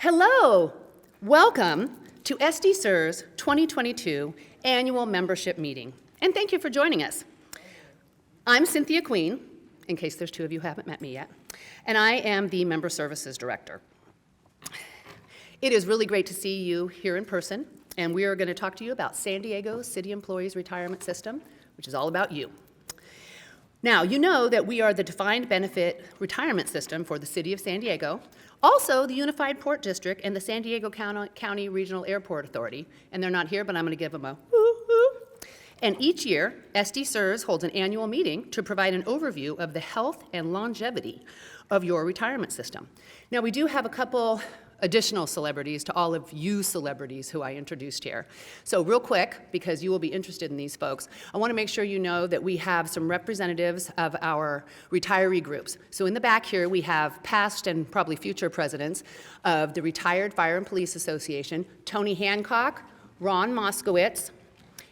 Hello, welcome to SDCERS 2022 Annual Membership Meeting, and thank you for joining us. I'm Cynthia Queen, in case there's two of you who haven't met me yet, and I am the Member Services Director. It is really great to see you here in person, and we are going to talk to you about San Diego City Employees Retirement System, which is all about you. Now, you know that we are the defined benefit retirement system for the City of San Diego, also the Unified Port District and the San Diego County Regional Airport Authority, and they're not here, but I'm going to give them a woo-hoo. And each year, SDCERS holds an annual meeting to provide an overview of the health and longevity of your retirement system. Now, we do have a couple additional celebrities to all of you celebrities who I introduced here. So real quick, because you will be interested in these folks, I want to make sure you know that we have some representatives of our retiree groups. So in the back here, we have past and probably future presidents of the Retired Fire and Police Association, Tony Hancock, Ron Moskowitz,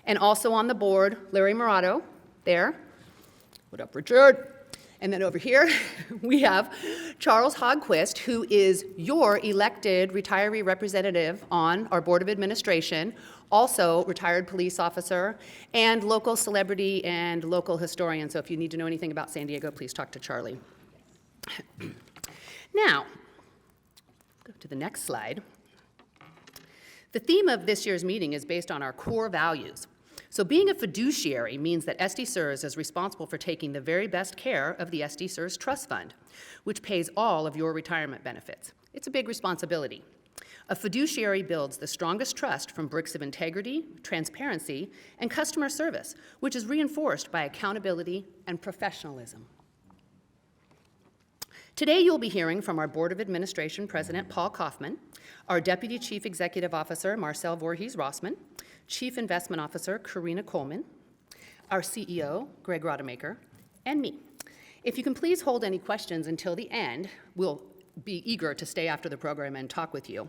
and also on the board, Larry Morato, there. What up, Richard? And then over here, we have Charles Hogquist, who is your elected retiree representative on our Board of Administration, also retired police officer, and local celebrity and local historian. So if you need to know anything about San Diego, please talk to Charlie. Now, go to the next slide. The theme of this year's meeting is based on our core values. So being a fiduciary means that SDCERS is responsible for taking the very best care of the SDCERS Trust Fund, which pays all of your retirement benefits. It's a big responsibility. A fiduciary builds the strongest trust from bricks of integrity, transparency, and customer service, which is reinforced by accountability and professionalism. Today, you'll be hearing from our Board of Administration President, Paul Kaufman, our Deputy Chief Executive Officer, Marcel Voorhees-Rossman, Chief Investment Officer, Karina Coleman, our CEO, Greg Rodemaker, and me. If you can please hold any questions until the end, we'll be eager to stay after the program and talk with you.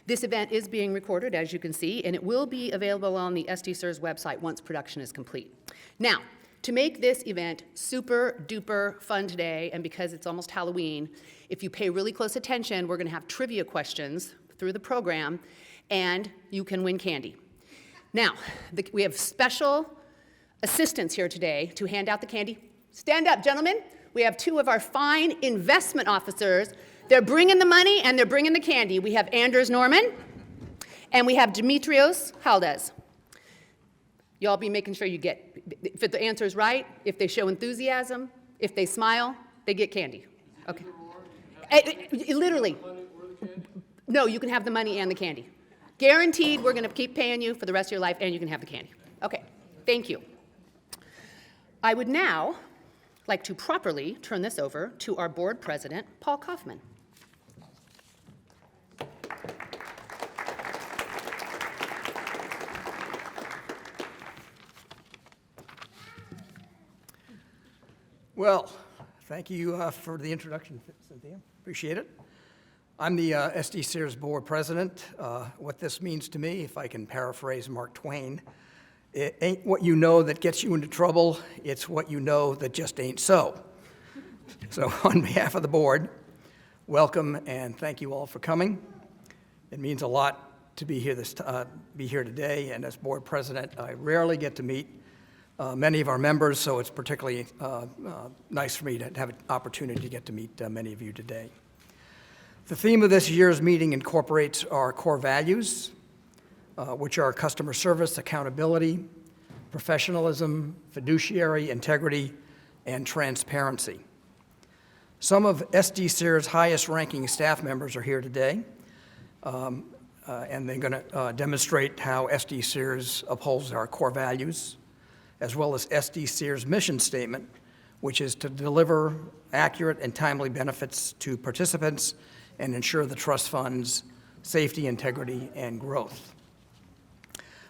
This event is being recorded, as you can see, and it will be available on the SDCERS website once production is complete. Now, to make this event super duper fun today, and because it's almost Halloween, if you pay really close attention, we're gonna have trivia questions through the program, and you can win candy. Now, we have special assistants here today to hand out the candy. Stand up, gentlemen. We have two of our fine investment officers. They're bringing the money and they're bringing the candy. We have Anders Norman and we have Dimitrios Haldez. Y'all be making sure you get, if the answer is right, if they show enthusiasm, if they smile, they get candy. Okay. Literally. No, you can have the money and the candy. Guaranteed, we're going to keep paying you for the rest of your life, and you can have the candy. Okay, thank you. I would now like to properly turn this over to our board president, Paul Kaufman. Well, thank you for the introduction, Cynthia. Appreciate it. I'm the SDCERS board president. What this means to me, if I can paraphrase Mark Twain, it ain't what you know that gets you into trouble, it's what you know that just ain't so. So on behalf of the board, welcome and thank you all for coming. It means a lot to be here today, and as board president, I rarely get to meet many of our members, so it's particularly nice for me to have an opportunity to get to meet many of you today. The theme of this year's meeting incorporates our core values, which are customer service, accountability, professionalism, fiduciary integrity, and transparency. Some of SDCERS' highest-ranking staff members are here today, and they're going to demonstrate how SDCERS upholds our core values, as well as SDCERS' mission statement, which is to deliver accurate and timely benefits to participants and ensure the trust fund's safety, integrity, and growth.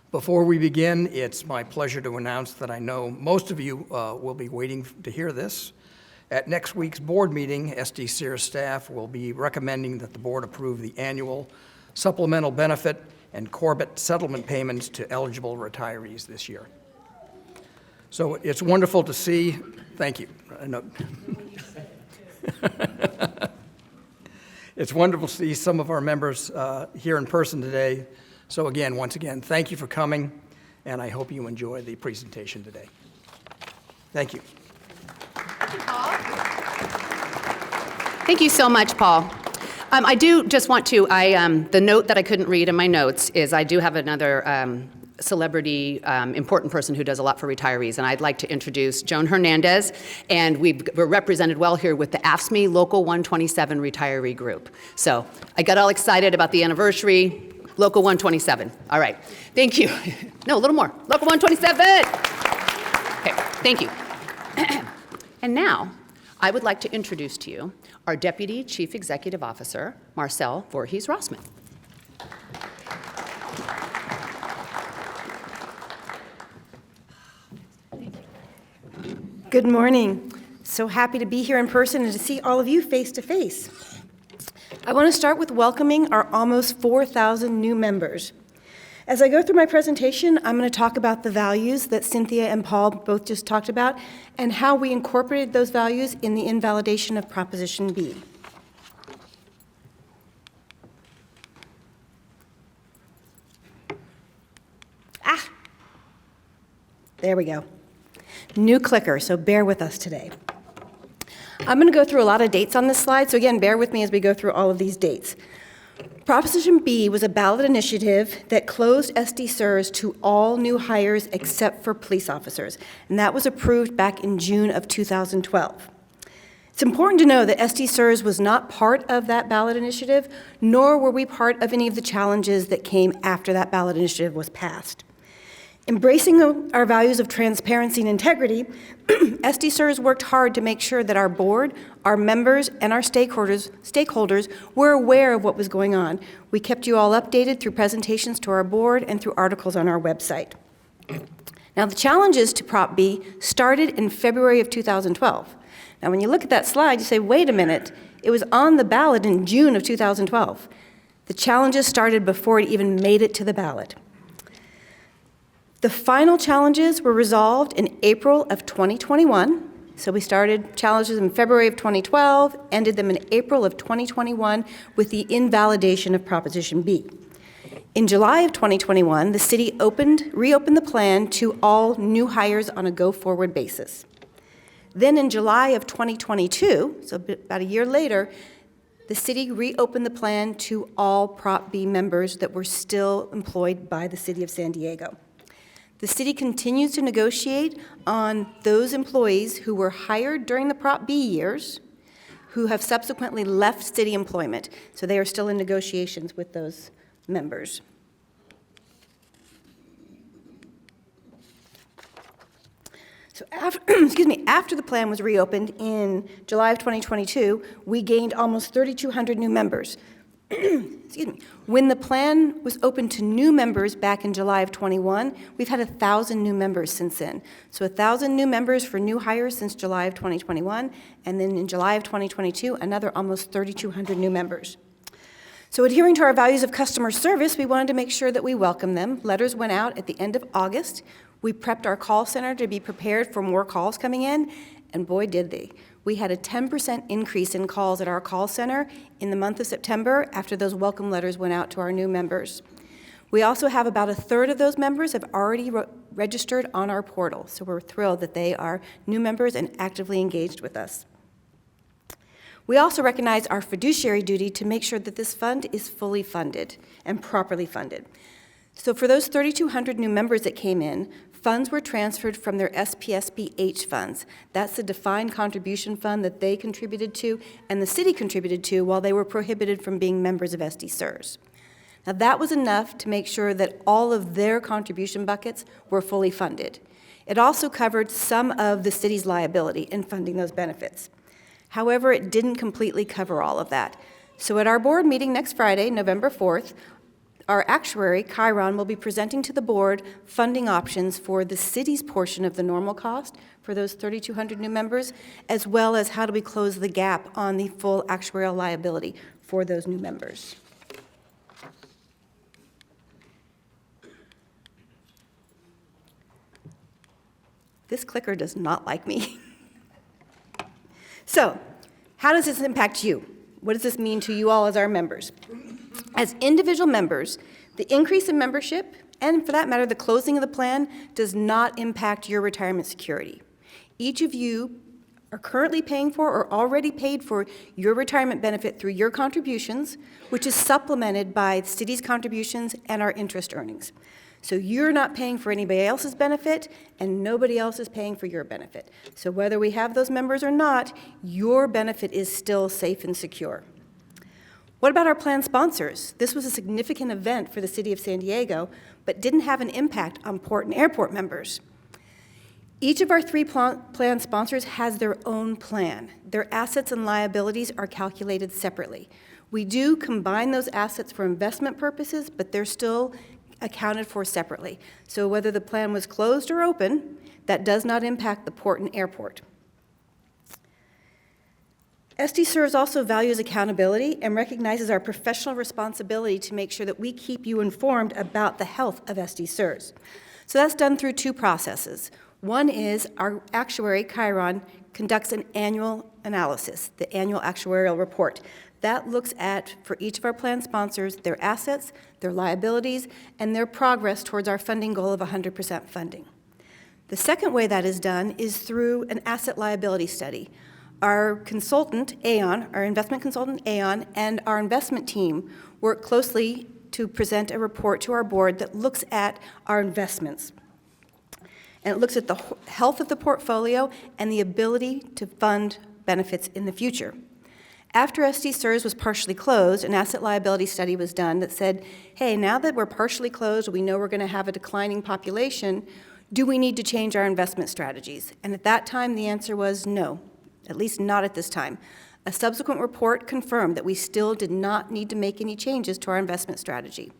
Before we begin, it's my pleasure to announce that I know most of you will be waiting to hear this. At next week's board meeting, SDCERS staff will be recommending that the board approve the annual supplemental benefit and Corbett settlement payments to eligible retirees this year. So it's wonderful to see. Thank you. It's wonderful to see some of our members here in person today. So again, once again, thank you for coming, and I hope you enjoy the presentation today. Thank you. Thank you, Paul. Thank you so much, Paul. I do just want to, the note that I couldn't read in my notes is I do have another celebrity, important person who does a lot for retirees, and I'd like to introduce Joan Hernandez, and we're represented well here with the AFSCME Local 127 retiree group. So I got all excited about the anniversary, Local 127. All right, thank you. No, a little more, Local 127. Okay, thank you. And now, I would like to introduce to you our Deputy Chief Executive Officer, Marcel Voorhees-Rossman. Good morning. So happy to be here in person and to see all of you face to face. I want to start with welcoming our almost 4,000 new members. As I go through my presentation, I'm going to talk about the values that Cynthia and Paul both just talked about and how we incorporated those values in the invalidation of Proposition B. There we go. New clicker, so bear with us today. I'm going to go through a lot of dates on this slide, so again, bear with me as we go through all of these dates. Proposition B was a ballot initiative that closed SDCERS to all new hires except for police officers, and that was approved back in June of 2012. It's important to know that SDCERS was not part of that ballot initiative, nor were we part of any of the challenges that came after that ballot initiative was passed. Embracing our values of transparency and integrity, SDCERS worked hard to make sure that our board, our members, and our stakeholders were aware of what was going on. We kept you all updated through presentations to our board and through articles on our website. Now, the challenges to Prop B started in February of 2012. Now, when you look at that slide, you say, wait a minute, it was on the ballot in June of 2012. The challenges started before it even made it to the ballot. The final challenges were resolved in April of 2021. So we started challenges in February of 2012, ended them in April of 2021 with the invalidation of Proposition B. In July of 2021, the city reopened the plan to all new hires on a go-forward basis. Then in July of 2022, so about a year later, the city reopened the plan to all Prop B members that were still employed by the city of San Diego. The city continues to negotiate on those employees who were hired during the Prop B years who have subsequently left city employment. So they are still in negotiations with those members. So after the plan was reopened in July of 2022, we gained almost 3,200 new members. Excuse me. When the plan was open to new members back in July of 21, we've had 1,000 new members since then. So 1,000 new members for new hires since July of 2021, and then in July of 2022, another almost 3,200 new members. So adhering to our values of customer service, we wanted to make sure that we welcome them. Letters went out at the end of August. We prepped our call center to be prepared for more calls coming in, and boy, did they. We had a 10% increase in calls at our call center in the month of September after those welcome letters went out to our new members. We also have about a third of those members have already registered on our portal, so we're thrilled that they are new members and actively engaged with us. We also recognize our fiduciary duty to make sure that this fund is fully funded and properly funded. So for those 3,200 new members that came in, funds were transferred from their SPSBH funds. That's the defined contribution fund that they contributed to and the city contributed to while they were prohibited from being members of SDCERS. Now that was enough to make sure that all of their contribution buckets were fully funded. It also covered some of the city's liability in funding those benefits. However, it didn't completely cover all of that. So at our board meeting next Friday, November 4th, our actuary, Chiron, will be presenting to the board funding options for the city's portion of the normal cost for those 3,200 new members, as well as how do we close the gap on the full actuarial liability for those new members. This clicker does not like me. So, how does this impact you? What does this mean to you all as our members? As individual members, the increase in membership, and for that matter, the closing of the plan, does not impact your retirement security. Each of you are currently paying for or already paid for your retirement benefit through your contributions, which is supplemented by the city's contributions and our interest earnings. So you're not paying for anybody else's benefit, and nobody else is paying for your benefit. So whether we have those members or not, your benefit is still safe and secure. What about our plan sponsors? This was a significant event for the City of San Diego, but didn't have an impact on port and airport members. Each of our 3 plan sponsors has their own plan. Their assets and liabilities are calculated separately. We do combine those assets for investment purposes, but they're still accounted for separately. So whether the plan was closed or open, that does not impact the port and airport. SDCERS also values accountability and recognizes our professional responsibility to make sure that we keep you informed about the health of SDCERS. So that's done through 2 processes. One is our actuary, Chiron, conducts an annual analysis, the annual actuarial report. That looks at, for each of our plan sponsors, their assets, their liabilities, and their progress towards our funding goal of 100% funding. The second way that is done is through an asset liability study. Our consultant, Aon, our investment consultant, Aon, and our investment team work closely to present a report to our board that looks at our investments. And it looks at the health of the portfolio and the ability to fund benefits in the future. After SDCERS was partially closed, an asset liability study was done that said, hey, now that we're partially closed, we know we're going to have a declining population, do we need to change our investment strategies? And at that time, the answer was no, at least not at this time. A subsequent report confirmed that we still did not need to make any changes to our investment strategy.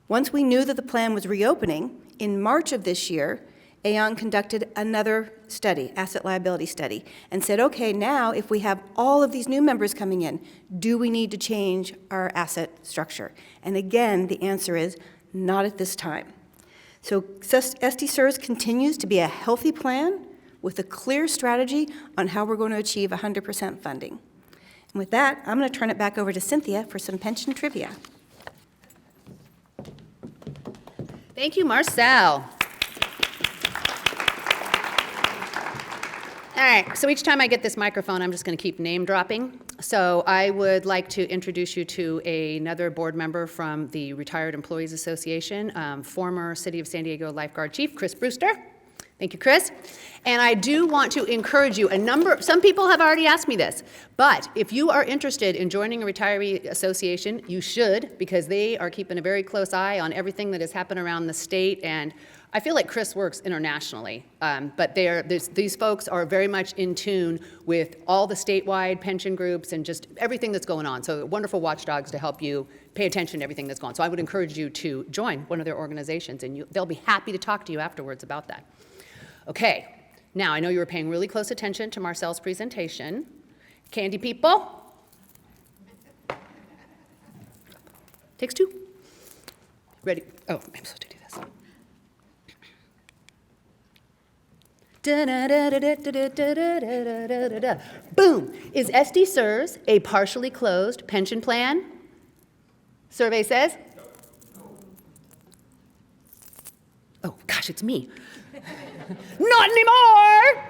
Once we knew that the plan was reopening, in March of this year, Aon conducted another study, asset liability study, and said, okay, now if we have all of these new members coming in, do we need to change our asset structure? And again, the answer is not at this time. So SDCERS continues to be a healthy plan with a clear strategy on how we're going to achieve 100% funding. And with that, I'm going to turn it back over to Cynthia for some pension trivia. Thank you, Marcel. All right, so each time I get this microphone, I'm just going to keep name dropping. So I would like to introduce you to another board member from the Retired Employees Association, former City of San Diego Lifeguard Chief, Chris Brewster. Thank you, Chris. And I do want to encourage you, some people have already asked me this, but if you are interested in joining a retiree association, you should, because they are keeping a very close eye on everything that has happened around the state, and I feel like Chris works internationally, but these folks are very much in tune with all the statewide pension groups and just everything that's going on. So wonderful watchdogs to help you pay attention to everything that's going on. So I would encourage you to join one of their organizations, and they'll be happy to talk to you afterwards about that. Okay, now I know you were paying really close attention to Marcel's presentation. Candy people? Takes 2. Ready? Oh, I'm supposed to do this. Boom! Is SDCERS a partially closed pension plan? Survey says? Oh, gosh, it's me. Not anymore!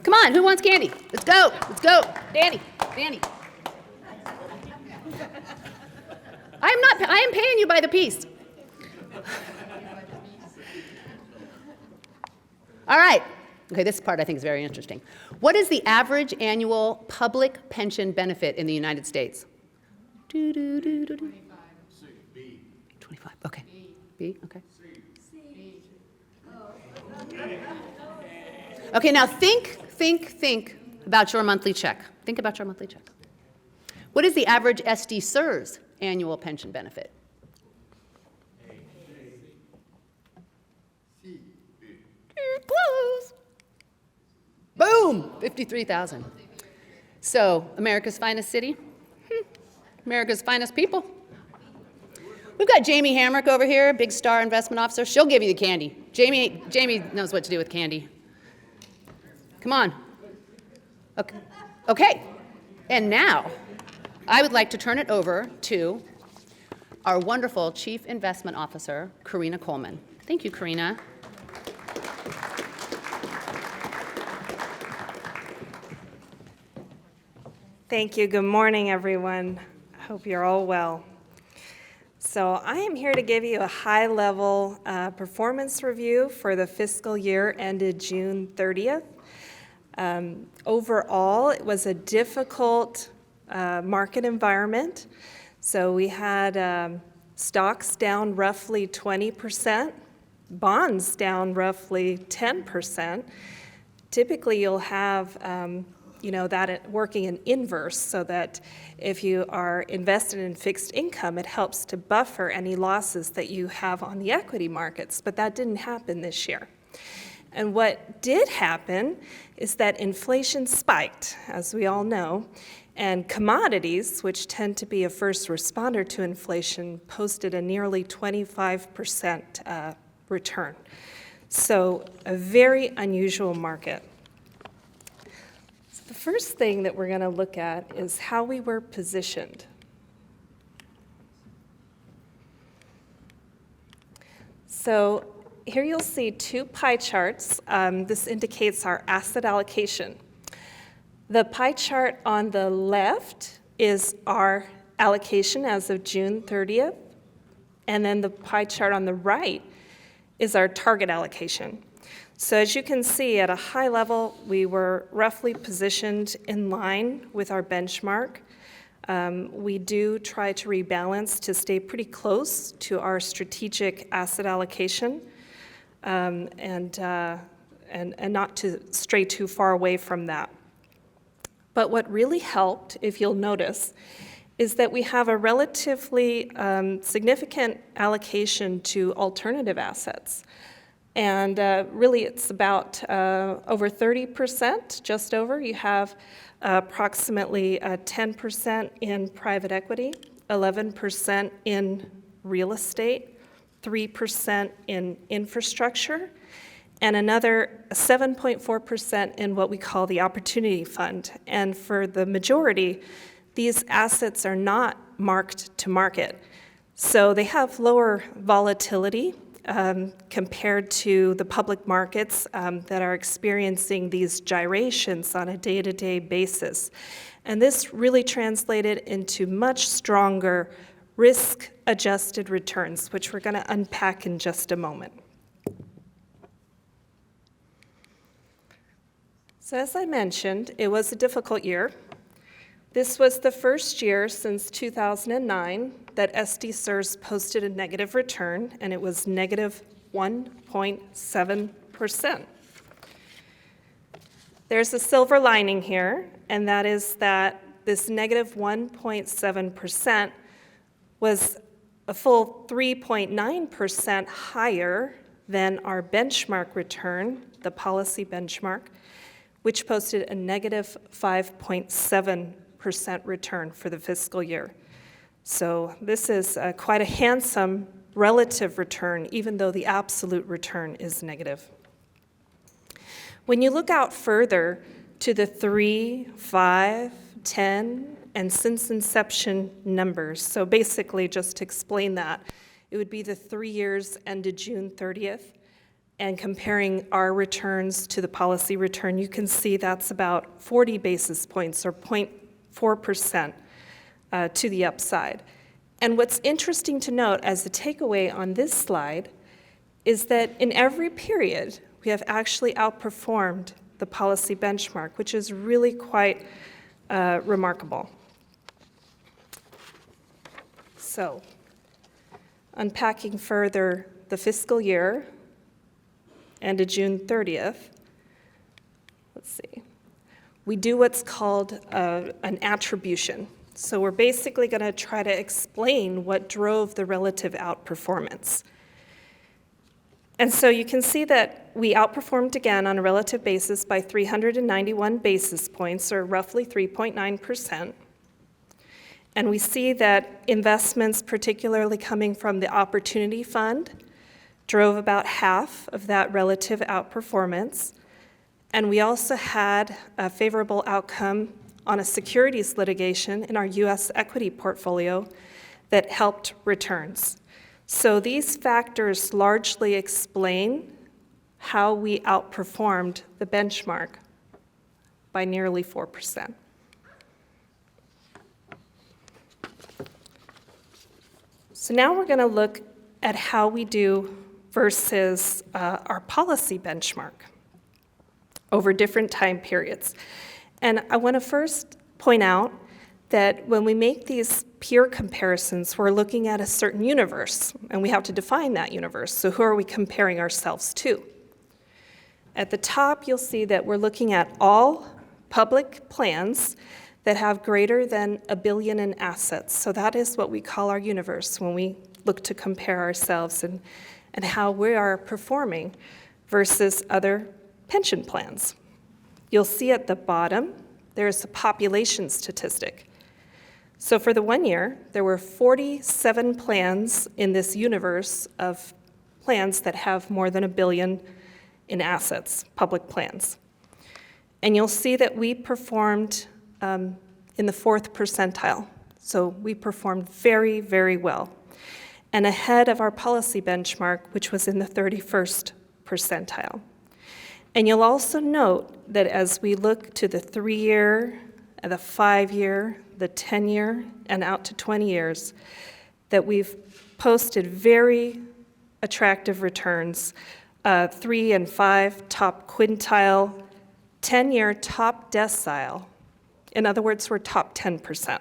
Come on, who wants candy? Let's go, let's go. Danny. I am paying you by the piece. All right. Okay, this part I think is very interesting. What is the average annual public pension benefit in the United States? 25. 25, okay. B, okay. Okay, now think about your monthly check. Think about your monthly check. What is the average SDCERS annual pension benefit? Close. Boom, 53,000. So, America's finest city, America's finest people. We've got Jamie Hamrick over here, big star investment officer. She'll give you the candy. Jamie knows what to do with candy. Come on. Okay. And now, I would like to turn it over to our wonderful Chief Investment Officer, Karina Coleman. Thank you, Karina. Thank you. Good morning, everyone. I hope you're all well. So I am here to give you a high-level performance review for the fiscal year ended June 30th. Overall, it was a difficult market environment. So we had stocks down roughly 20%, bonds down roughly 10%. Typically, you'll have that working in inverse, so that if you are invested in fixed income, it helps to buffer any losses that you have on the equity markets, but that didn't happen this year. And what did happen is that inflation spiked, as we all know, and commodities, which tend to be a first responder to inflation, posted a nearly 25% return. So a very unusual market. The first thing that we're going to look at is how we were positioned. So here you'll see two pie charts. This indicates our asset allocation. The pie chart on the left is our allocation as of June 30th, and then the pie chart on the right is our target allocation. So as you can see, at a high level, we were roughly positioned in line with our benchmark. We do try to rebalance to stay pretty close to our strategic asset allocation and not to stray too far away from that. But what really helped, if you'll notice, is that we have a relatively significant allocation to alternative assets. And really, it's about over 30%, just over. You have approximately 10% in private equity, 11% in real estate, 3% in infrastructure, and another 7.4% in what we call the Opportunity Fund. And for the majority, these assets are not marked to market. So they have lower volatility compared to the public markets that are experiencing these gyrations on a day-to-day basis. And this really translated into much stronger risk-adjusted returns, which we're going to unpack in just a moment. So as I mentioned, it was a difficult year. This was the first year since 2009 that SDCERS posted a negative return, and it was negative 1.7%. There's a silver lining here, and that is that this negative 1.7% was a full 3.9% higher than our benchmark return, the policy benchmark, which posted a negative 5.7% return for the fiscal year. So this is quite a handsome relative return, even though the absolute return is negative. When you look out further to the 3, 5, 10, and since inception numbers, so basically just to explain that, it would be the 3 years ended June 30th, and comparing our returns to the policy return, you can see that's about 40 basis points or 0.4% to the upside. And what's interesting to note as a takeaway on this slide is that in every period, we have actually outperformed the policy benchmark, which is really quite remarkable. So, unpacking further the fiscal year ended June 30th, let's see. We do what's called an attribution. So we're basically going to try to explain what drove the relative outperformance. And so you can see that we outperformed again on a relative basis by 391 basis points, or roughly 3.9%. And we see that investments, particularly coming from the Opportunity Fund, drove about half of that relative outperformance. And we also had a favorable outcome on a securities litigation in our U.S. equity portfolio that helped returns. So these factors largely explain how we outperformed the benchmark by nearly 4%. So now we're going to look at how we do versus our policy benchmark over different time periods. And I want to first point out that when we make these peer comparisons, we're looking at a certain universe, and we have to define that universe. So who are we comparing ourselves to? At the top, you'll see that we're looking at all public plans that have greater than $1 billion in assets. So that is what we call our universe when we look to compare ourselves and how we are performing versus other pension plans. You'll see at the bottom, there's a population statistic. So for the 1 year, there were 47 plans in this universe of plans that have more than $1 billion in assets, public plans. And you'll see that we performed in the 4th percentile. So we performed very, very well, and ahead of our policy benchmark, which was in the 31st percentile. And you'll also note that as we look to the 3-year, the 5-year, the 10-year, and out to 20 years, that we've posted very attractive returns, 3 and 5 top quintile, 10-year top decile. In other words, we're top 10%.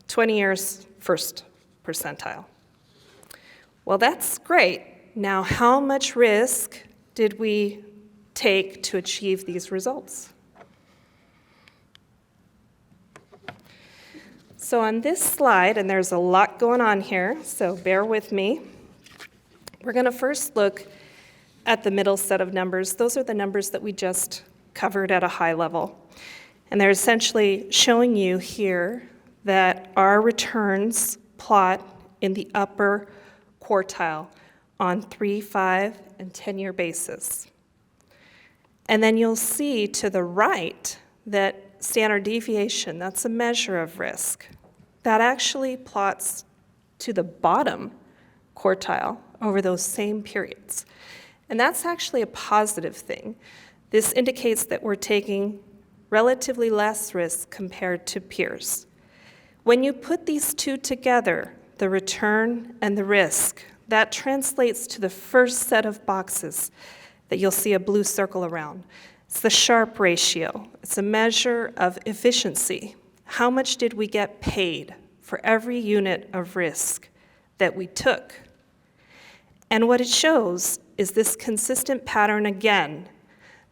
20 years, 1st percentile. Well, that's great. Now, how much risk did we take to achieve these results? So on this slide, and there's a lot going on here, so bear with me, we're going to first look at the middle set of numbers. Those are the numbers that we just covered at a high level. And they're essentially showing you here that our returns plot in the upper quartile on 3, 5, and 10-year basis. And then you'll see to the right that standard deviation, that's a measure of risk, that actually plots to the bottom quartile over those same periods. And that's actually a positive thing. This indicates that we're taking relatively less risk compared to peers. When you put these two together, the return and the risk, that translates to the first set of boxes that you'll see a blue circle around. It's the Sharpe ratio. It's a measure of efficiency. How much did we get paid for every unit of risk that we took? And what it shows is this consistent pattern again,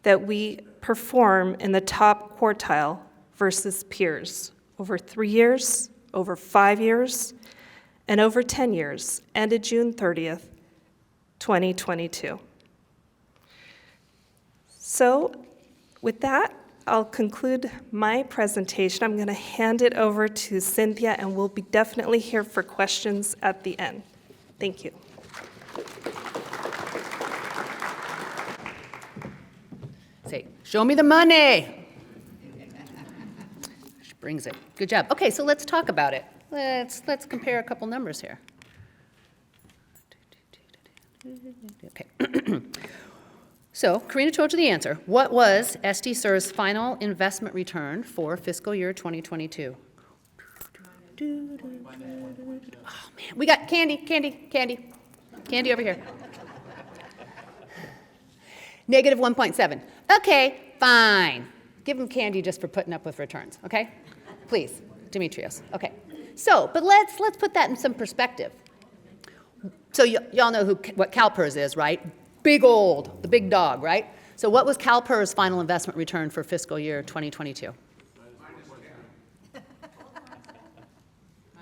that we perform in the top quartile versus peers over 3 years, over 5 years, and over 10 years, ended June 30th, 2022. So with that, I'll conclude my presentation. I'm going to hand it over to Cynthia, and we'll be definitely here for questions at the end. Thank you. Say, show me the money. She brings it. Good job. Okay, so let's talk about it. Let's compare a couple numbers here. Okay. So, Karina told you the answer. What was SDCERS' final investment return for fiscal year 2022? Oh, man. We got candy over here. Negative 1.7. Okay, fine. Give them candy just for putting up with returns, okay? Please, Demetrios. Okay. So, but let's put that in some perspective. So y'all know what CalPERS is, right? The big dog, right? So what was CalPERS' final investment return for fiscal year 2022?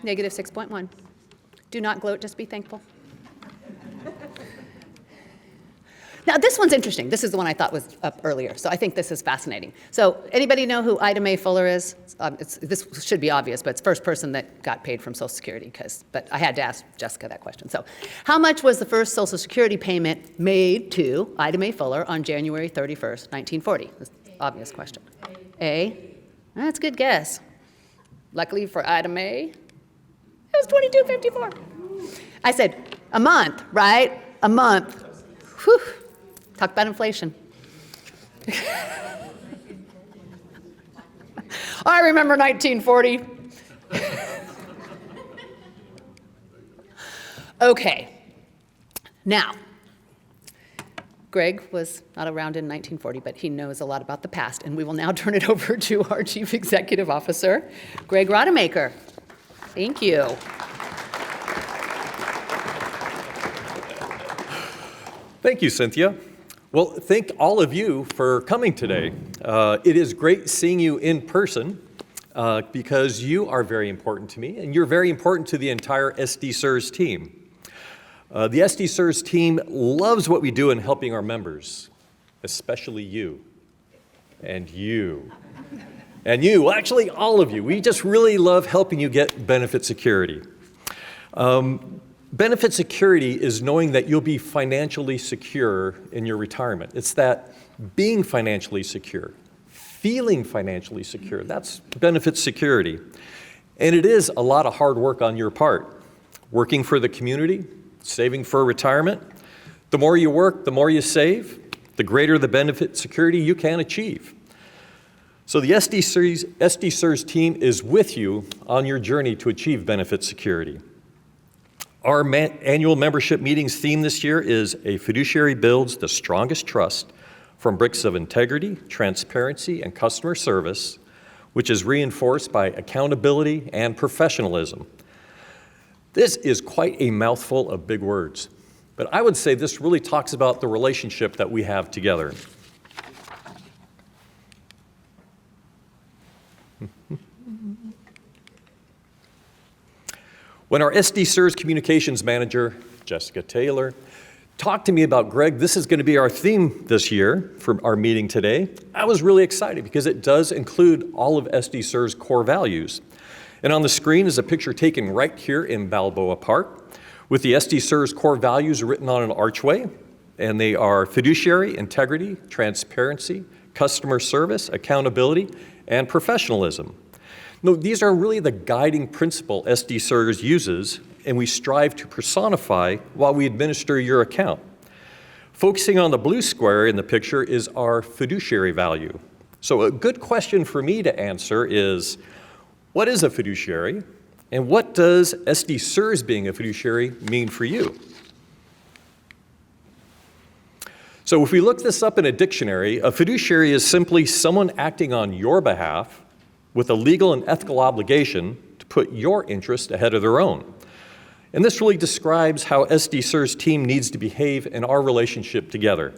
Negative 6.1. Do not gloat, just be thankful. Now, this one's interesting. This is the one I thought was up earlier, so I think this is fascinating. So anybody know who Ida Mae Fuller is? This should be obvious, but it's the first person that got paid from Social Security, but I had to ask Jessica that question. So how much was the first Social Security payment made to Ida Mae Fuller on January 31st, 1940? This obvious question. A, That's a good guess. Luckily for item A, it was $22.54. I said, a month, right? A month. Whew. Talk about inflation. I remember 1940. Okay. Now, Greg was not around in 1940, but he knows a lot about the past, and we will now turn it over to our Chief Executive Officer, Greg Rodemaker. Thank you. Thank you, Cynthia. Well, thank all of you for coming today. It is great seeing you in person because you are very important to me, and you're very important to the entire SDCERS team. The SDCERS team loves what we do in helping our members, especially you, and you, and you, actually all of you. We just really love helping you get benefit security. Benefit security is knowing that you'll be financially secure in your retirement. It's that being financially secure, feeling financially secure. That's benefit security. And it is a lot of hard work on your part. Working for the community, saving for retirement. The more you work, the more you save, the greater the benefit security you can achieve. So the SDCERS team is with you on your journey to achieve benefit security. Our annual membership meetings theme this year is A Fiduciary Builds the Strongest Trust from Bricks of Integrity, Transparency, and Customer Service, which is reinforced by accountability and professionalism. This is quite a mouthful of big words, but I would say this really talks about the relationship that we have together. When our SDCERS communications manager, Jessica Taylor, talked to me about Greg, this is going to be our theme this year for our meeting today, I was really excited because it does include all of SDCERS' core values. And on the screen is a picture taken right here in Balboa Park with the SDCERS core values written on an archway, and they are fiduciary, integrity, transparency, customer service, accountability, and professionalism. No, these are really the guiding principle SDCERS uses, and we strive to personify while we administer your account. Focusing on the blue square in the picture is our fiduciary value. So a good question for me to answer is, what is a fiduciary, and what does SDCERS being a fiduciary mean for you? So if we look this up in a dictionary, a fiduciary is simply someone acting on your behalf with a legal and ethical obligation to put your interest ahead of their own. And this really describes how SDCERS team needs to behave in our relationship together.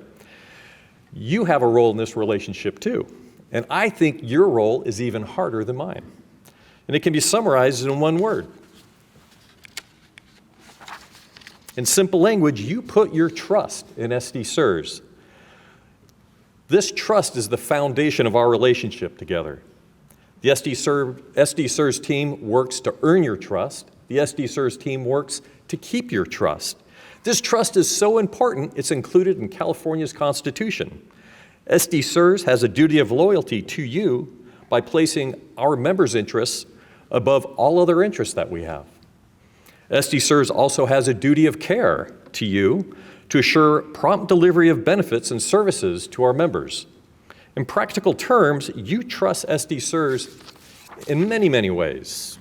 You have a role in this relationship too, and I think your role is even harder than mine. And it can be summarized in one word. In simple language, you put your trust in SDCERS. This trust is the foundation of our relationship together. The SDCERS team works to earn your trust. The SDCERS team works to keep your trust. This trust is so important, it's included in California's Constitution. SDCERS has a duty of loyalty to you by placing our members' interests above all other interests that we have. SDCERS also has a duty of care to you to assure prompt delivery of benefits and services to our members. In practical terms, you trust SDCERS in many, many ways.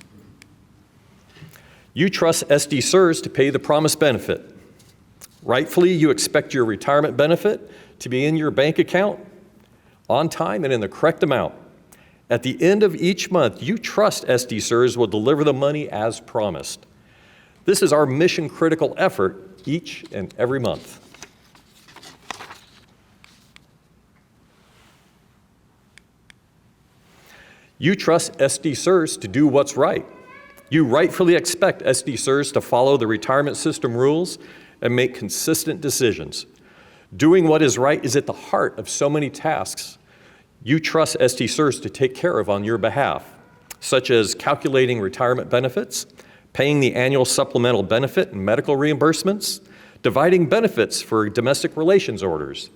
You trust SDCERS to pay the promised benefit. Rightfully, you expect your retirement benefit to be in your bank account on time and in the correct amount. At the end of each month, you trust SDCERS will deliver the money as promised. This is our mission-critical effort each and every month. You trust SDCERS to do what's right. You rightfully expect SDCERS to follow the retirement system rules and make consistent decisions. Doing what is right is at the heart of so many tasks you trust SDCERS to take care of on your behalf, such as calculating retirement benefits, paying the annual supplemental benefit and medical reimbursements, dividing benefits for domestic relations orders,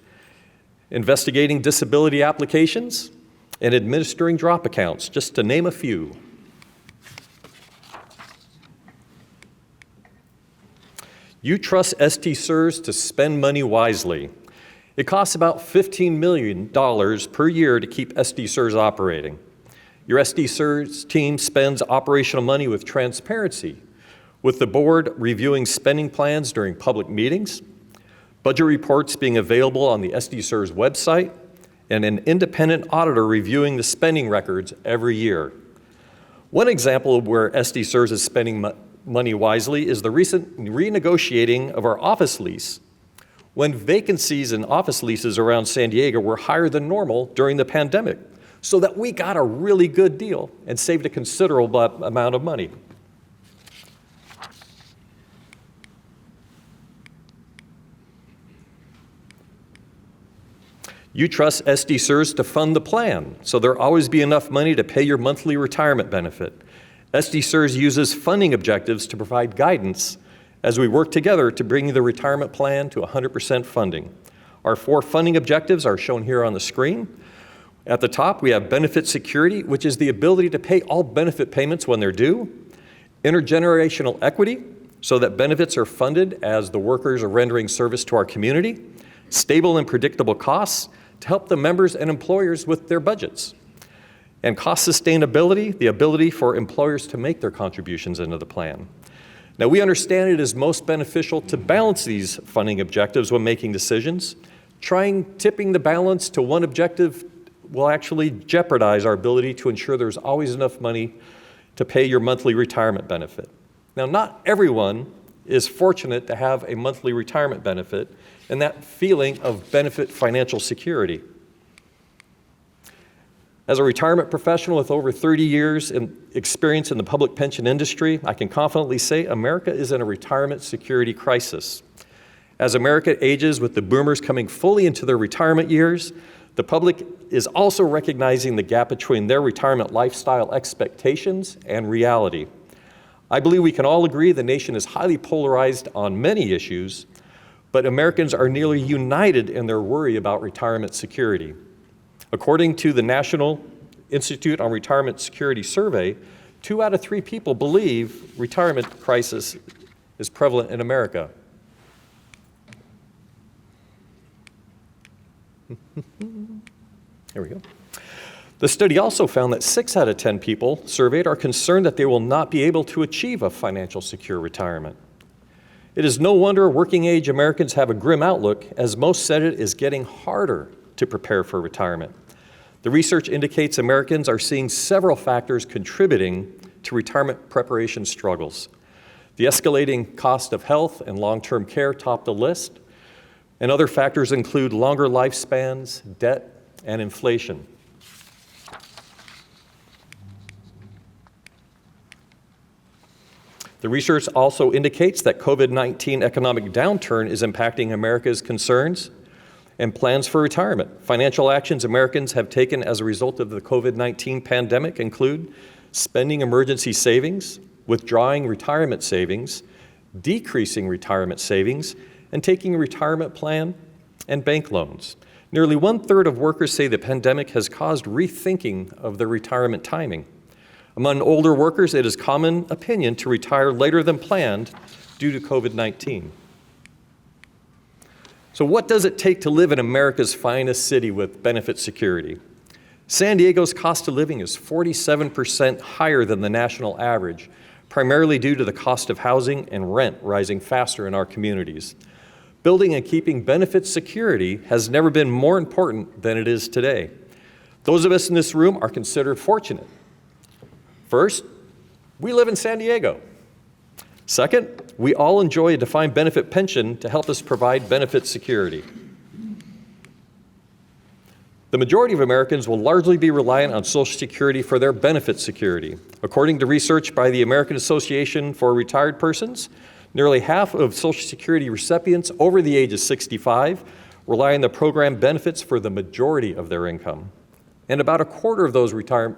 investigating disability applications, and administering drop accounts, just to name a few. You trust SDCERS to spend money wisely. It costs about $15 million per year to keep SDCERS operating. Your SDCERS team spends operational money with transparency, with the board reviewing spending plans during public meetings, budget reports being available on the SDCERS website, and an independent auditor reviewing the spending records every year. One example of where SDCERS is spending money wisely is the recent renegotiating of our office lease, when vacancies in office leases around San Diego were higher than normal during the pandemic, so that we got a really good deal and saved a considerable amount of money. You trust SDCERS to fund the plan, so there'll always be enough money to pay your monthly retirement benefit. SDCERS uses funding objectives to provide guidance as we work together to bring the retirement plan to 100% funding. Our 4 funding objectives are shown here on the screen. At the top, we have benefit security, which is the ability to pay all benefit payments when they're due. Intergenerational equity, so that benefits are funded as the workers are rendering service to our community. Stable and predictable costs to help the members and employers with their budgets. And cost sustainability, the ability for employers to make their contributions into the plan. Now, we understand it is most beneficial to balance these funding objectives when making decisions. Tipping the balance to one objective will actually jeopardize our ability to ensure there's always enough money to pay your monthly retirement benefit. Now, not everyone is fortunate to have a monthly retirement benefit and that feeling of benefit financial security. As a retirement professional with over 30 years in experience in the public pension industry, I can confidently say America is in a retirement security crisis. As America ages with the boomers coming fully into their retirement years, the public is also recognizing the gap between their retirement lifestyle expectations and reality. I believe we can all agree the nation is highly polarized on many issues, but Americans are nearly united in their worry about retirement security. According to the National Institute on Retirement Security survey, 2 out of 3 people believe retirement crisis is prevalent in America. Here we go. The study also found that 6 out of 10 people surveyed are concerned that they will not be able to achieve a financial secure retirement. It is no wonder working-age Americans have a grim outlook, as most said it is getting harder to prepare for retirement. The research indicates Americans are seeing several factors contributing to retirement preparation struggles. The escalating cost of health and long-term care top the list, and other factors include longer lifespans, debt, and inflation. The research also indicates that COVID-19 economic downturn is impacting America's concerns and plans for retirement. Financial actions Americans have taken as a result of the COVID-19 pandemic include spending emergency savings, withdrawing retirement savings, decreasing retirement savings, and taking a retirement plan and bank loans. Nearly 1/3 of workers say the pandemic has caused rethinking of their retirement timing. Among older workers, it is common opinion to retire later than planned due to COVID-19. So what does it take to live in America's finest city with benefit security? San Diego's cost of living is 47% higher than the national average, primarily due to the cost of housing and rent rising faster in our communities. Building and keeping benefit security has never been more important than it is today. Those of us in this room are considered fortunate. First, we live in San Diego. Second, we all enjoy a defined benefit pension to help us provide benefit security. The majority of Americans will largely be reliant on Social Security for their benefit security. According to research by the American Association for Retired Persons, nearly half of Social Security recipients over the age of 65 rely on the program benefits for the majority of their income. And about 1/4 of those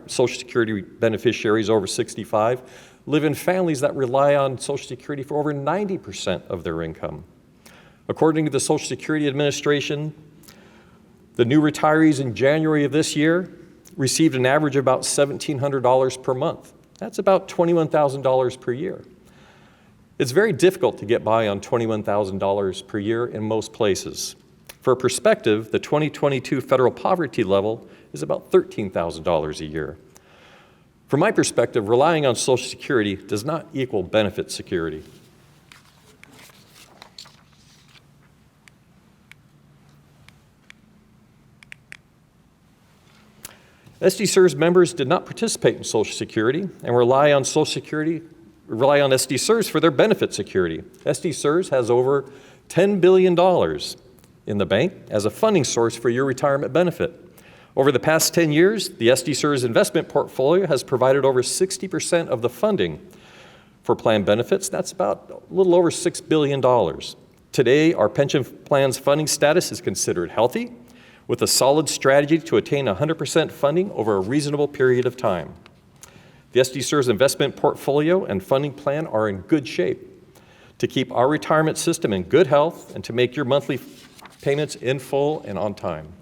Social Security beneficiaries over 65 live in families that rely on Social Security for over 90% of their income. According to the Social Security Administration, the new retirees in January of this year received an average of about $1,700 per month. That's about $21,000 per year. It's very difficult to get by on $21,000 per year in most places. For perspective, the 2022 federal poverty level is about $13,000 a year. From my perspective, relying on Social Security does not equal benefit security. SDCERS members did not participate in Social Security and rely on SDCERS for their benefit security. SDCERS has over $10 billion in the bank as a funding source for your retirement benefit. Over the past 10 years, the SDCERS investment portfolio has provided over 60% of the funding for plan benefits. That's about a little over $6 billion. Today, our pension plan's funding status is considered healthy, with a solid strategy to attain 100% funding over a reasonable period of time. The SDCERS investment portfolio and funding plan are in good shape to keep our retirement system in good health and to make your monthly payments in full and on time.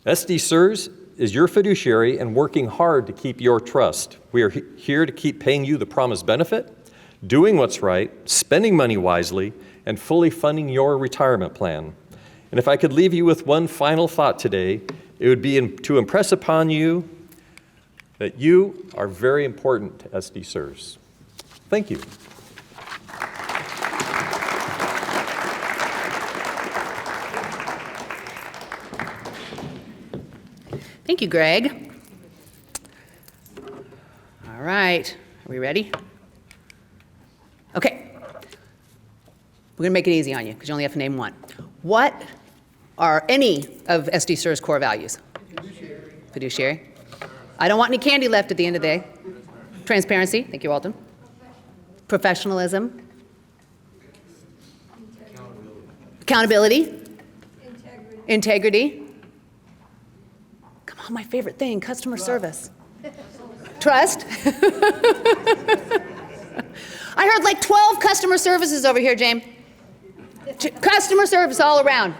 SDCERS is your fiduciary and working hard to keep your trust. We are here to keep paying you the promised benefit, doing what's right, spending money wisely, and fully funding your retirement plan. And if I could leave you with one final thought today, it would be to impress upon you that you are very important to SDCERS. Thank you. Thank you, Greg. All right, are we ready? Okay. We're gonna make it easy on you because you only have to name one. What are any of SDCERS' core values? Fiduciary. Fiduciary. I don't want any candy left at the end of the day. Transparency. Thank you, Alton. Professionalism. Accountability. Integrity. Come on, my favorite thing, customer service. Trust. I heard like 12 customer services over here, James. Customer service all around.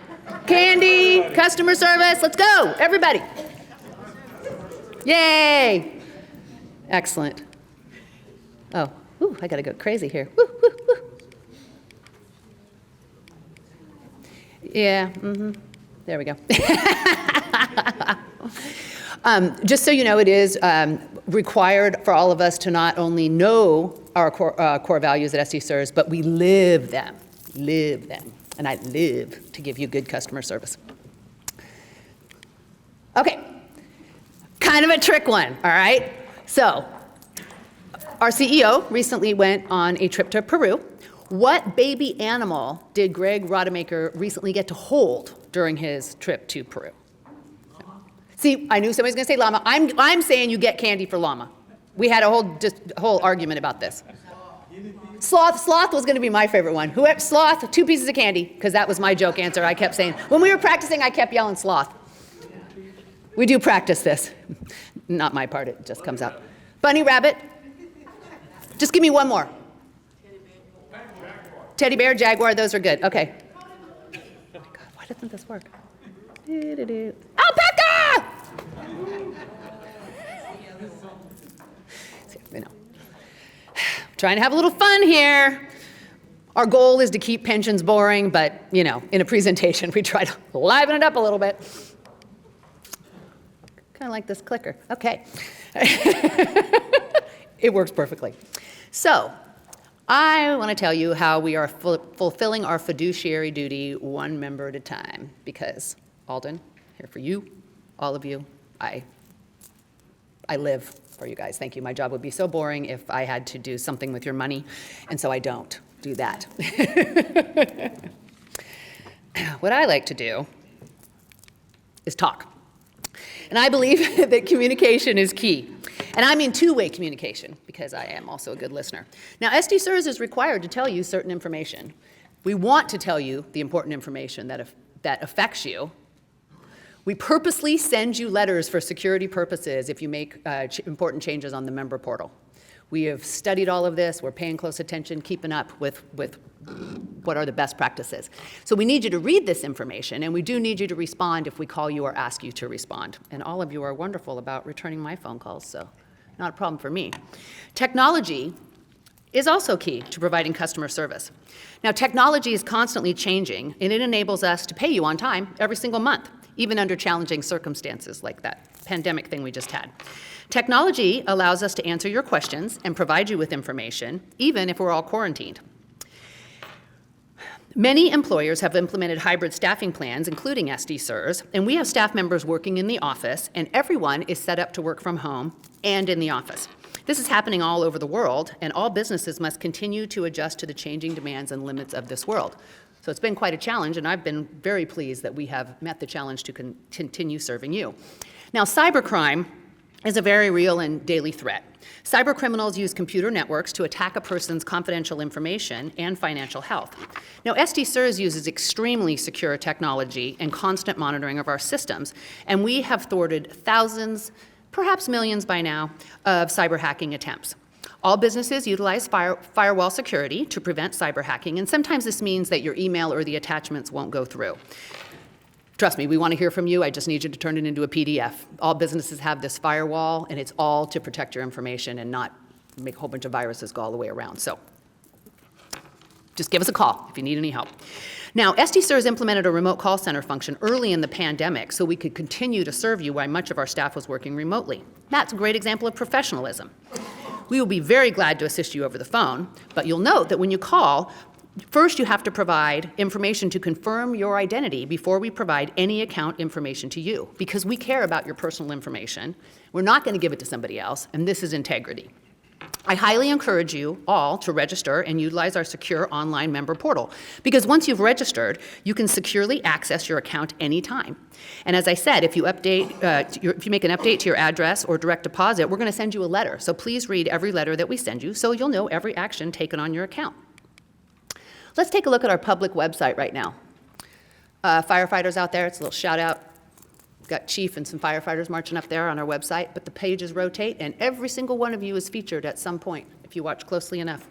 Candy, customer service, let's go, everybody. Yay. Excellent. Oh, ooh, I gotta go crazy here. Woo, woo, woo. Yeah, there we go. Just so you know, it is required for all of us to not only know our core values at SDCERS, but we live them. And I live to give you good customer service. Okay, kind of a trick one, all right? So, our CEO recently went on a trip to Peru. What baby animal did Greg Rodemaker recently get to hold during his trip to Peru? See, I knew somebody was gonna say llama. I'm saying you get candy for llama. We had a whole argument about this. Sloth was going to be my favorite one. Sloth, 2 pieces of candy, because that was my joke answer I kept saying. When we were practicing, I kept yelling sloth. We do practice this. Not my part, it just comes out. Bunny rabbit. Just give me one more. Teddy bear, jaguar, those are good. Okay. Oh my God, why doesn't this work? Alpaca! You know. Trying to have a little fun here. Our goal is to keep pensions boring, but, you know, in a presentation, we try to liven it up a little bit. Kind of like this clicker. Okay. It works perfectly. So, I want to tell you how we are fulfilling our fiduciary duty one member at a time, because, Alden, here for you, all of you, I live for you guys. Thank you. My job would be so boring if I had to do something with your money, and so I don't do that. What I like to do is talk. And I believe that communication is key. And I mean two-way communication, because I am also a good listener. Now, SDCERS is required to tell you certain information. We want to tell you the important information that affects you. We purposely send you letters for security purposes if you make important changes on the member portal. We have studied all of this. We're paying close attention, keeping up with what are the best practices. So we need you to read this information, and we do need you to respond if we call you or ask you to respond. And all of you are wonderful about returning my phone calls, so not a problem for me. Technology is also key to providing customer service. Now, technology is constantly changing, and it enables us to pay you on time every single month, even under challenging circumstances like that pandemic thing we just had. Technology allows us to answer your questions and provide you with information, even if we're all quarantined. Many employers have implemented hybrid staffing plans, including SDCERS, and we have staff members working in the office, and everyone is set up to work from home and in the office. This is happening all over the world, and all businesses must continue to adjust to the changing demands and limits of this world. So it's been quite a challenge, and I've been very pleased that we have met the challenge to continue serving you. Now, cybercrime is a very real and daily threat. Cyber criminals use computer networks to attack a person's confidential information and financial health. Now, SDCERS uses extremely secure technology and constant monitoring of our systems, and we have thwarted thousands, perhaps millions by now, of cyber hacking attempts. All businesses utilize firewall security to prevent cyber hacking, and sometimes this means that your email or the attachments won't go through. Trust me, we want to hear from you. I just need you to turn it into a PDF. All businesses have this firewall, and it's all to protect your information and not make a whole bunch of viruses go all the way around. So just give us a call if you need any help. Now, SDCERS implemented a remote call center function early in the pandemic so we could continue to serve you while much of our staff was working remotely. That's a great example of professionalism. We will be very glad to assist you over the phone, but you'll note that when you call, first you have to provide information to confirm your identity before we provide any account information to you, because we care about your personal information. We're not going to give it to somebody else, and this is integrity. I highly encourage you all to register and utilize our secure online member portal, because once you've registered, you can securely access your account anytime. And as I said, if you if you make an update to your address or direct deposit, we're going to send you a letter. So please read every letter that we send you so you'll know every action taken on your account. Let's take a look at our public website right now. Firefighters out there, it's a little shout out. We've got Chief and some firefighters marching up there on our website, but the pages rotate, and every single one of you is featured at some point, if you watch closely enough.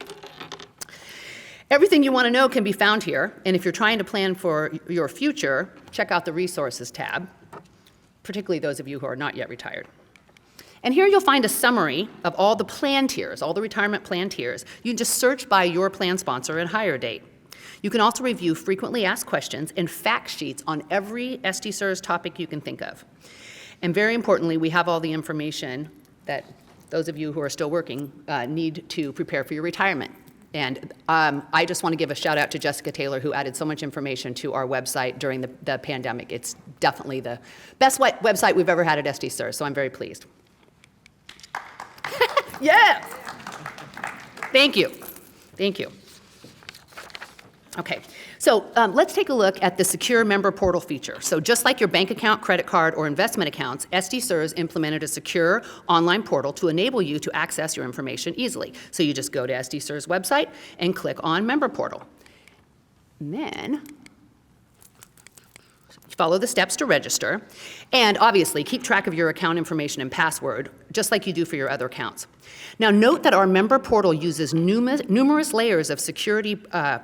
Everything you want to know can be found here, and if you're trying to plan for your future, check out the Resources tab, particularly those of you who are not yet retired. And here you'll find a summary of all the plan tiers, all the retirement plan tiers. You can just search by your plan sponsor and hire date. You can also review frequently asked questions and fact sheets on every SDCERS topic you can think of. And very importantly, we have all the information that those of you who are still working need to prepare for your retirement. And I just want to give a shout out to Jessica Taylor, who added so much information to our website during the pandemic. It's definitely the best website we've ever had at SDCERS, so I'm very pleased. Yeah. Thank you. Thank you. Okay, so let's take a look at the secure member portal feature. So just like your bank account, credit card, or investment accounts, SDCERS implemented a secure online portal to enable you to access your information easily. So you just go to SDCERS website and click on Member Portal. And then follow the steps to register, and obviously keep track of your account information and password, just like you do for your other accounts. Now note that our member portal uses numerous layers of security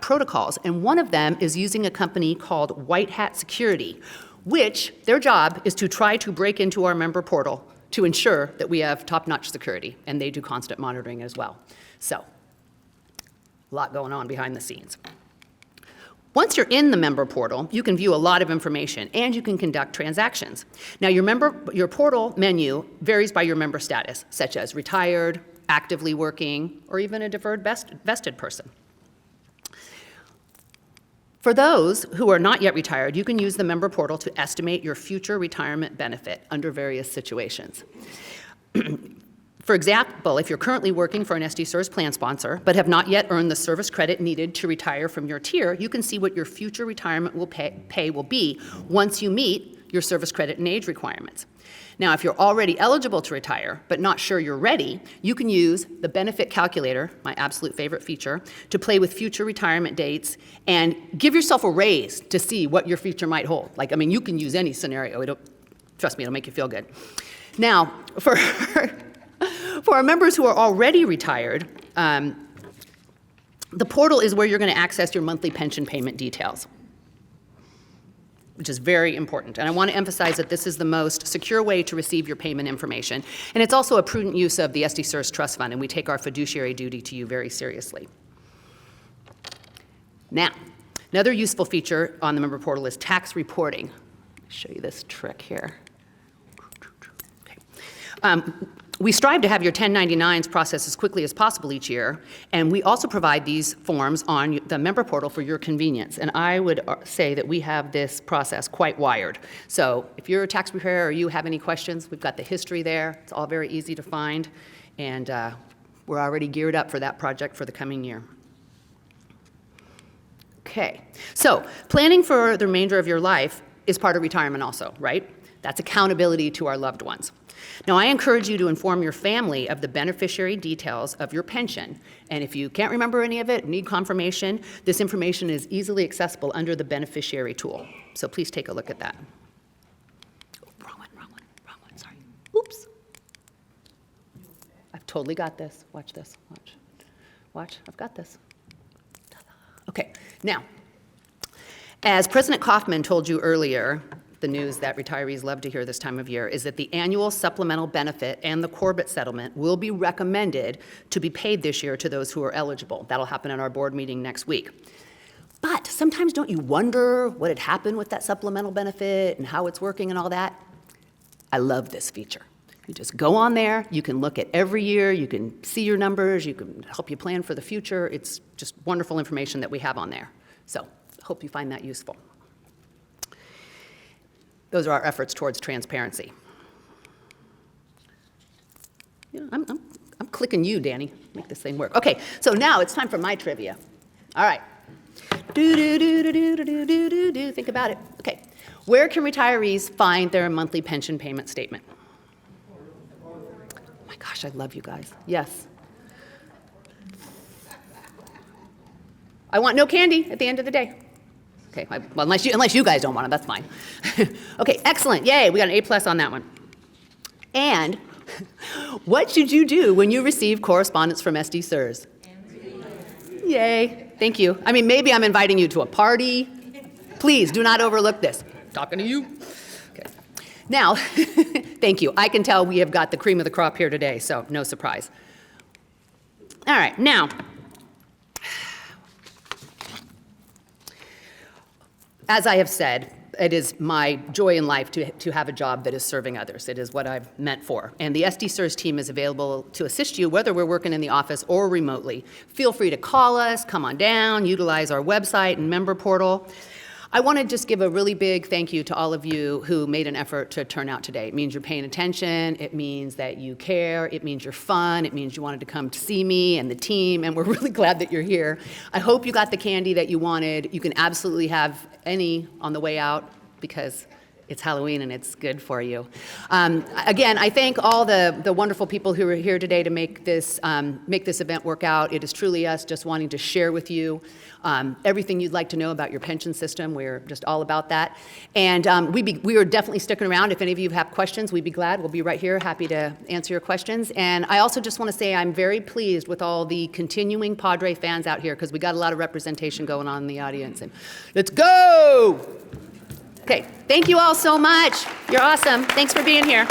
protocols, and one of them is using a company called White Hat Security, which their job is to try to break into our member portal to ensure that we have top-notch security, and they do constant monitoring as well. So, a lot going on behind the scenes. Once you're in the member portal, you can view a lot of information, and you can conduct transactions. Now, your portal menu varies by your member status, such as retired, actively working, or even a deferred vested person. For those who are not yet retired, you can use the member portal to estimate your future retirement benefit under various situations. For example, if you're currently working for an SDCERS plan sponsor but have not yet earned the service credit needed to retire from your tier, you can see what your future retirement pay will be once you meet your service credit and age requirements. Now, if you're already eligible to retire but not sure you're ready, you can use the benefit calculator, my absolute favorite feature, to play with future retirement dates and give yourself a raise to see what your future might hold. Like, I mean, you can use any scenario. Trust me, it'll make you feel good. Now, For our members who are already retired, the portal is where you're going to access your monthly pension payment details, which is very important. And I want to emphasize that this is the most secure way to receive your payment information. And it's also a prudent use of the SDCERS Trust Fund, and we take our fiduciary duty to you very seriously. Now, another useful feature on the member portal is tax reporting. Let me show you this trick here. Okay. We strive to have your 1099s processed as quickly as possible each year, and we also provide these forms on the member portal for your convenience. And I would say that we have this process quite wired. So if you're a tax preparer or you have any questions, we've got the history there. It's all very easy to find, and we're already geared up for that project for the coming year. Okay, so planning for the remainder of your life is part of retirement also, right? That's accountability to our loved ones. Now, I encourage you to inform your family of the beneficiary details of your pension. And if you can't remember any of it, need confirmation, this information is easily accessible under the beneficiary tool. So please take a look at that. Oh, wrong one, sorry. Oops. I've totally got this. Watch this, watch, I've got this. Okay, now, as President Kaufman told you earlier, the news that retirees love to hear this time of year is that the annual supplemental benefit and the Corbett settlement will be recommended to be paid this year to those who are eligible. That'll happen at our board meeting next week. But sometimes don't you wonder what had happened with that supplemental benefit and how it's working and all that? I love this feature. You just go on there, you can look at every year, you can see your numbers, you can help you plan for the future. It's just wonderful information that we have on there. So I hope you find that useful. Those are our efforts towards transparency. You know, I'm clicking you, Danny. Make this thing work. Okay, so now it's time for my trivia. All right. Do. Think about it. Okay. Where can retirees find their monthly pension payment statement? Oh my gosh, I love you guys. Yes. I want no candy at the end of the day. Okay, well, unless you guys don't want it, that's fine. Okay, excellent, yay, we got an A+ on that one. And what should you do when you receive correspondence from SDCERS? Yay, thank you. I mean, maybe I'm inviting you to a party. Please, do not overlook this. Talking to you. Okay. Now, thank you. I can tell we have got the cream of the crop here today, so no surprise. All right, now, as I have said, it is my joy in life to have a job that is serving others. It is what I've meant for. And the SDCERS team is available to assist you, whether we're working in the office or remotely. Feel free to call us, come on down, utilize our website and member portal. I want to just give a really big thank you to all of you who made an effort to turn out today. It means you're paying attention, it means that you care, it means you're fun, it means you wanted to come to see me and the team, and we're really glad that you're here. I hope you got the candy that you wanted. You can absolutely have any on the way out because it's Halloween and it's good for you. Again, I thank all the wonderful people who are here today to make this event work out. It is truly us just wanting to share with you everything you'd like to know about your pension system. We're just all about that. And we are definitely sticking around. If any of you have questions, we'd be glad. We'll be right here, happy to answer your questions. And I also just want to say I'm very pleased with all the continuing Padre fans out here because we got a lot of representation going on in the audience. And let's go! Okay, thank you all so much. You're awesome. Thanks for being here.